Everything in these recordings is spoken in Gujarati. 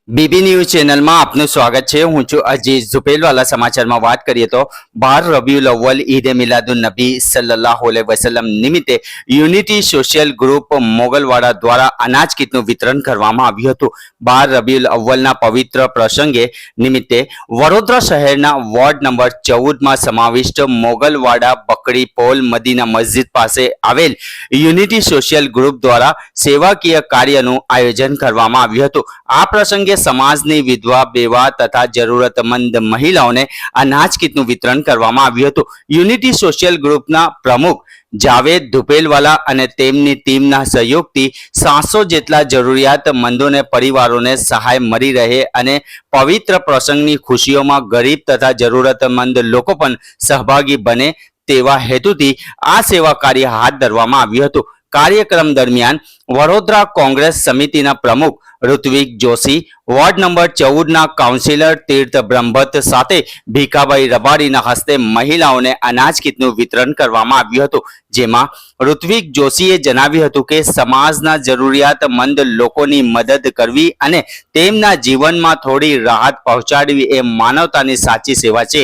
બીબી ન્યૂઝ ચેનલમાં આપનું સ્વાગત છે। હું છું અજીઝ। ઝુપેલવાલા સમાચારમાં વાત કરીએ તો 12 રબીઉલ અવ્વલ ઈદ મિલાદુન નબી સલ્લલ્લાહુ અલૈહિ વસલ્લમ નિમિત્તે યુનિટી સોશિયલ ગ્રુપ મોગલવાડા દ્વારા અનાજ કીટનું વિતરણ કરવામાં આવ્યું હતું। 12 રબીઉલ અવ્વલના પવિત્ર પ્રસંગે નિમિત્તે વડોદરા શહેરના વોર્ડ નંબર 14માં સમાવિષ્ટ મોગલવાડા બકડી પોલ મદીના મસ્જિદ પાસે આવેલ યુનિટી સોશિયલ ગ્રુપ દ્વારા સેવાકીય કાર્યનું આયોજન કરવામાં આવ્યું હતું। આ પ્રસંગે સમાજની વિધવા બેવા તથા જરૂરતમંદ મહિલાઓને અનાજ કીટનું વિતરણ કરવામાં આવ્યું હતું। યુનિટી સોશિયલ ગ્રુપના પ્રમુખ જાવેદ ધુપેલવાલા અને તેમની ટીમના સહયોગથી 700 જેટલા જરૂરિયાતમંદોને પરિવારોને સહાય મળી રહે અને પવિત્ર પ્રસંગની ખુશીઓમાં ગરીબ તથા જરૂરતમંદ લોકો પણ સહભાગી બને તેવા હેતુથી આ સેવા કાર્ય હાથ ધરવામાં આવ્યું હતું। કાર્યક્રમ દરમિયાન વડોદરા કોંગ્રેસ સમિતિના પ્રમુખ ઋત્વિક જોશી, વોર્ડ નંબર 14ના કાઉન્સિલર તીર્થ બ્રહ્મભટ્ટ સાથે ભીખાભાઈ રબારીના હસ્તે મહિલાઓને અનાજ કીટનું વિતરણ કરવામાં આવ્યું હતું। જેમાં ઋત્વિક જોશીએ જણાવ્યું હતું કે સમાજના જરૂરિયાતમંદ લોકોની મદદ કરવી અને તેમના જીવનમાં થોડી રાહત પહોંચાડવી એ માનવતાની સાચી સેવા છે।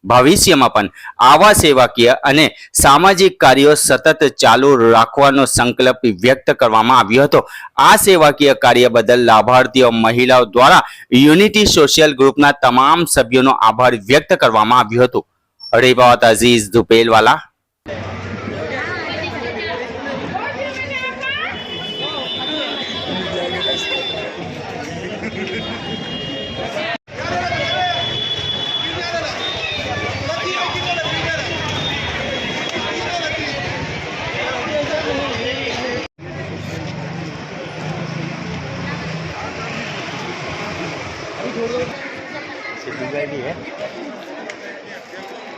ભવિષ્યમાં પણ આવા સેવાકીય અને સામાજિક કાર્યો સતત ચાલુ રાખવાનો સંકલ્પ વ્યક્ત કરવામાં આવ્યો હતો। આ સેવાકીય કાર્ય બદલ લાભાર્થીઓ મહિલાઓ દ્વારા યુનિટી સોશિયલ ગ્રુપના તમામ સભ્યોનો આભાર વ્યક્ત કરવામાં આવ્યો હતો। રિપોર્ટ અઝીઝ ધુપેલવાલા।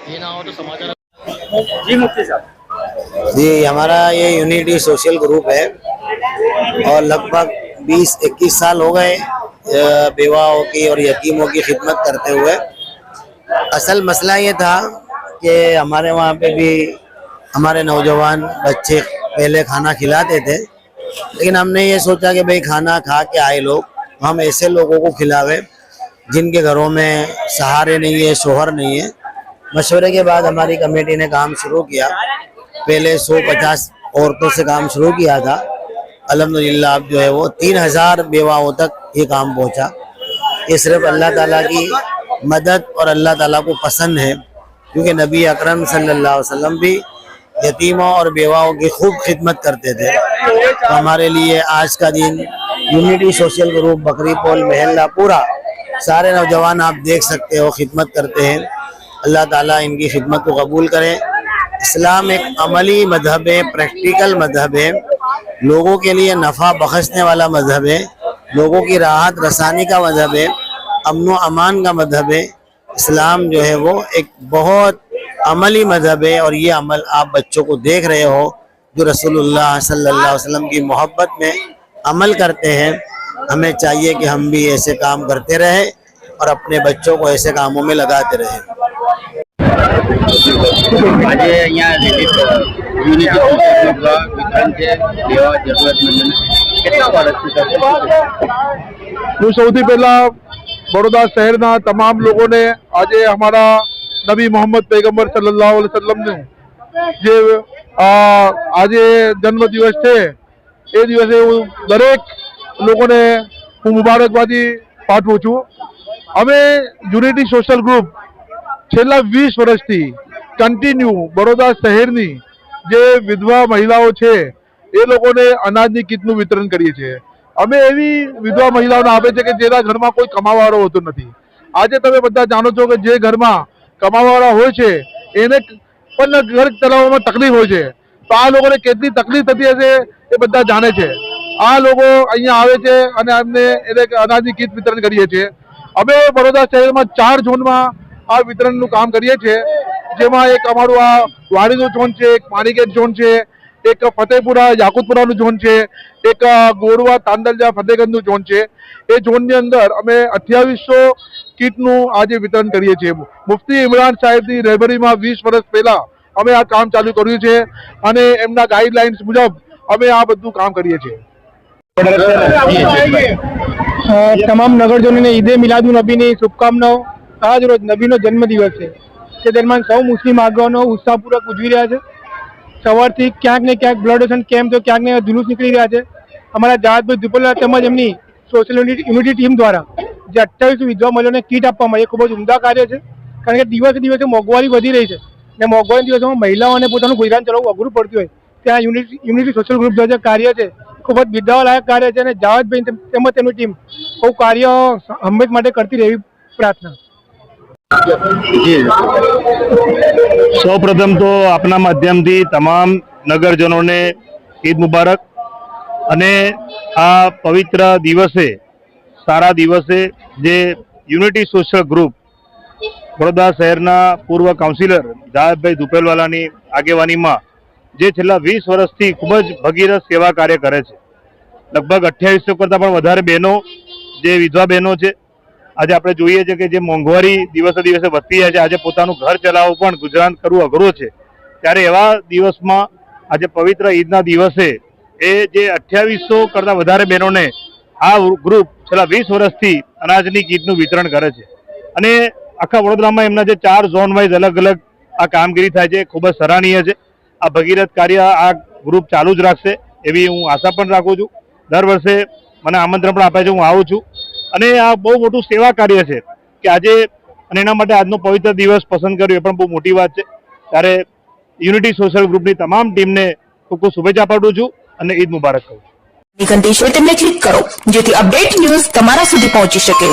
ये ना हो तो समाचार जी मुफ्ती साहब। जी, हमारा ये यूनिटी सोशल ग्रुप है और लगभग 20-21 साल हो गए बेवाओं की और यतीमों की खिदमत करते हुए। असल मसला ये था कि हमारे वहाँ पे भी हमारे नौजवान बच्चे पहले खाना खिलाते थे, लेकिन हमने ये सोचा कि भाई खाना खा के आए लोग, हम ऐसे लोगों को खिलावे जिनके घरों में सहारे नहीं है, शोहर नहीं है। मशवरे के बाद हमारी कमेटी ने काम शुरू किया। पहले 150 औरतों से काम शुरू किया था। अल्हम्दुलिल्लाह अब जो है वो 3000 बेवाओं तक ये काम पहुंचा। ये सिर्फ अल्लाह ताला की मदद और अल्लाह ताला को पसंद है, क्योंकि नबी अकरम सल्लल्लाहु अलैहि वसल्लम भी यतीमों और बेवाओं की खूब खिदमत करते थे। तो हमारे लिए आज का दिन यूनिटी सोशल ग्रुप बकरी पोल महल्ला पूरा सारे नौजवान आप देख सकते हो खिदमत करते हैं। अल्लाह ताला इनकी खिदमत को कबूल करे। इस्लाम एक अमली मजहब है, प्रैक्टिकल मजहब है, लोगों के लिए नफ़ा बख्शने वाला मजहब है, लोगों की राहत रसानी का मजहब है, अमन व अमान का मजहब है। इस्लाम जो है वो एक बहुत अमली मजहब है और ये अमल आप बच्चों को देख रहे हो जो रसूलुल्लाह सल्लल्लाहु अलैहि वसल्लम की मोहब्बत में अमल करते हैं। हमें चाहिए कि हम भी ऐसे काम करते रहे और अपने बच्चों को ऐसे कामों में लगाते रहे। આજે અહીંયા યુનિટી સોશિયલ ગ્રુપ વિતરણ છે દેવા જરૂરતમંદોને કેટલા વર્ષથી કરશે? હું સૌથી પહેલા વડોદરા શહેરના તમામ લોકોને આજે અમારા નબી મોહમ્મદ પૈગંબર સલ્લલ્લાહુ અલૈહિ વસલ્લમનું જે આજે જન્મદિવસ છે એ દિવસે હું દરેક લોકોને હું મુબારકબાદી પાઠવું છું। અમે યુનિટી સોશિયલ ગ્રુપ છેલ્લા 20 વર્ષથી કન્ટિન્યુ વડોદરા શહેરની જે વિધવા મહિલાઓ છે એ લોકોને અનાજની કીટનું વિતરણ કરીએ છીએ। અમે એવી વિધવા મહિલાઓને આપે છે કે જેના ઘરમાં કોઈ કમાવાવાળો હોતો નથી। આજે તમે બધા જાણો છો કે જે ઘરમાં કમાવાવાળા હોય છે એને પણ ઘર ચલાવવામાં તકલીફ હોય છે, તો આ લોકોને કેટલી તકલીફ થતી હશે એ બધા જાણે છે। આ લોકો અહીંયા આવે છે અને અમને એટલે અનાજની કીટ વિતરણ કરીએ છીએ। અમે વડોદરા શહેરમાં 4 ઝોનમાં આ વિતરણનું કામ કરીએ છીએ, જેમાં એક અમારું આ વાડીનું ઝોન છે, એક માણીગેટ ઝોન છે, એક ફતેપુરા યાકુતપુરાનું ઝોન છે, એક ગોરવા તાંદલજા ફતેગંજનું ઝોન છે। એ ઝોનની અંદર અમે 2800 કીટનું આજે વિતરણ કરીએ છીએ। મુફ્તી ઇમરાન સાહેબની રહેબરીમાં 20 વર્ષ પહેલા અમે આ કામ ચાલુ કર્યું છે અને એમના ગાઈડલાઇન્સ મુજબ અમે આ બધું કામ કરીએ છીએ। તમામ નગરજનોને ઈદે મિલાદુન નબીની શુભકામનાઓ. આજ રોજ નબીનો જન્મદિવસ છે તે દરમિયાન સૌ મુસ્લિમ આગેવાનો ઉત્સાહપૂર્વક ઉજવી રહ્યા છે. સવારથી ક્યાંક ને ક્યાંક બ્લડ ડોનેશન કેમ્પ તો ક્યાંક ને જુલુસ નીકળી રહ્યા છે. અમારા જહાદભાઈ દુપલ્લા તેમજ એમની સોશિયલ યુનિટી ટીમ દ્વારા જે 28 વિધવા મહિલાઓને કીટ આપવામાં એ ખૂબ જ ઉમદા કાર્ય છે. કારણ કે દિવસે દિવસે મોંઘવારી વધી રહી છે અને મોંઘવારી દિવસોમાં મહિલાઓને પોતાનું ગુજરાન ચલાવવું અઘરું પડતું હોય ત્યાં યુનિટી સોશિયલ ગ્રુપ જે કાર્ય છે ખૂબ જ બિરદાવલાયક કાર્ય છે અને જાવેદભાઈ તેમજ તેમની ટીમ બહુ કાર્ય હંમેશ માટે કરતી રહેવી પ્રાર્થના. સૌપ્રથમ તો આપના માધ્યમથી તમામ નગરજનોને ઈદ મુબારક. અને આ પવિત્ર દિવસે સારા દિવસે જે યુનિટી સોશિયલ ગ્રુપ વડોદરા શહેરના પૂર્વ કાઉન્સિલર જાવેદભાઈ દુપેલવાલાની આગેવાનીમાં જે છેલ્લા 20 વર્ષથી ખૂબ જ ભગીરથ સેવા કાર્ય કરે છે. લગભગ 2800 કરતાં પણ વધારે બહેનો જે વિધવા બહેનો છે. આજે આપણે જોઈએ છીએ કે જે મોંઘવારી દિવસે દિવસે વધતી જાય છે, આજે પોતાનું ઘર ચલાવવું પણ ગુજરાન કરવું અઘરું છે. ત્યારે એવા દિવસમાં આજે પવિત્ર ઈદના દિવસે એ જે 2800 કરતાં વધારે બહેનોને આ ગ્રુપ છેલ્લા 20 વર્ષથી અનાજની કીટનું વિતરણ કરે છે. અને આખા વડોદરામાં એમના જે 4 ઝોન વાઇઝ અલગ અલગ આ કામગીરી થાય છે, ખૂબ જ સરાહનીય છે. આ ભગીરથ કાર્ય આ ગ્રુપ ચાલુ જ રાખશે એવી હું આશા પણ રાખું છું. દર વર્ષે મને આમંત્રણ પણ આપે છે, હું આવું છું. અને આ બહુ મોટું સેવા કાર્ય છે કે આજે અને એના માટે આજનો પવિત્ર દિવસ પસંદ કર્યો એ પણ બહુ મોટી વાત છે. ત્યારે યુનિટી સોશિયલ ગ્રુપની તમામ ટીમને ખૂબ ખૂબ શુભેચ્છા પાઠવું છું અને ઈદ મુબારક કહું છું. ઘંટી છે તેમને ક્લિક કરો જેથી અપડેટ ન્યૂઝ તમારા સુધી પહોંચી શકે.